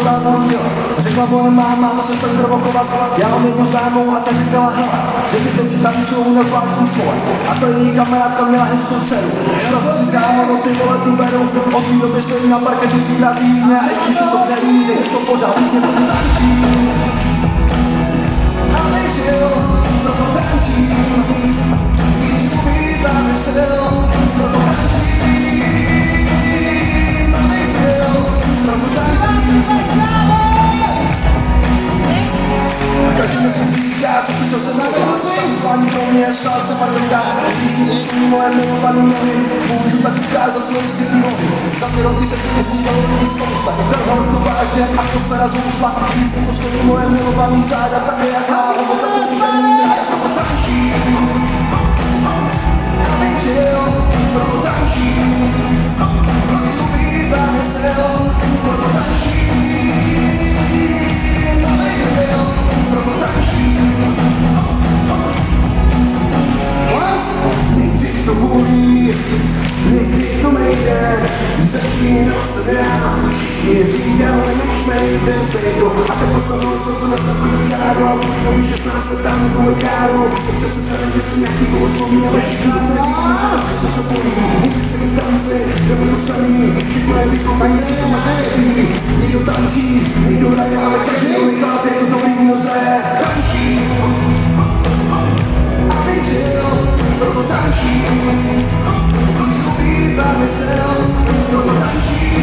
stánu dělat. Řekla moje máma, přestaň provokovat. Já mám jednu známou a ta říkala, hele, že ty teď tancujou na zvláštní škole. A to její kamarádka měla hezkou dceru. Já zase si kámo, no ty vole tu beru. Od té doby stojí na parketu 3krát týdně a když to neví, že to pořád mě to tančí. Abych žil, proto tančím. I když ubýváme sil, proto tančím. Abych byl, proto tančím. A každý mi říká, to si to se nadá. Tancování pro mě, stál se parketa. Když mi moje milovaný nohy, můžu tak ukázat svoje skrytý nohy. Za ty roky se mi střídalo lidí spousta. Trvalo to vážně, atmosféra zousla. Když mi to stojí moje milovaný záda, také jaká hlavota to bude mít rád. Proto tančím. Abych žil, proto tančím. Když ubýváme sil, proto tančím. Abych byl, proto tančím. Nikdy to bolí, nikdy to nejde. Začínal jsem já, všichni říkali, než nejde zdejko. A tak postavil jsem se na startovní čáru a přijdou mi 16 let tam nebo lekáru. Občas se stane, že si nějaký koho vzpomíná, ale všichni se říkají, že to to, co bolí. Muzice i tanci, nebo to samý, všechno je vykopaní, si jsou na takový. Někdo tančí, někdo hraje, ale každý nechápe, jako to víno zraje. Tančí, abych žil, proto tančím. Když ubýváme sil, proto tančím.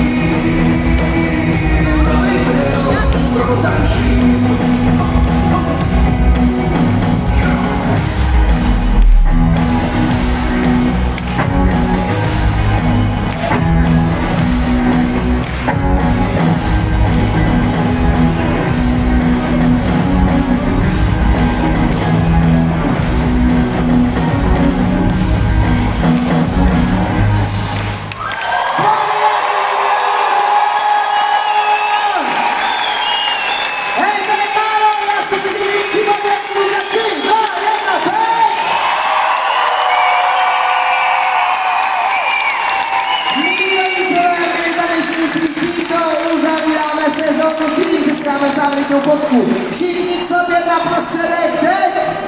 Abych byl, proto tančím. Uzavíráme sezónu tím, že dáme závěrečnou fotku. Všichni k sobě na prostředek, teď!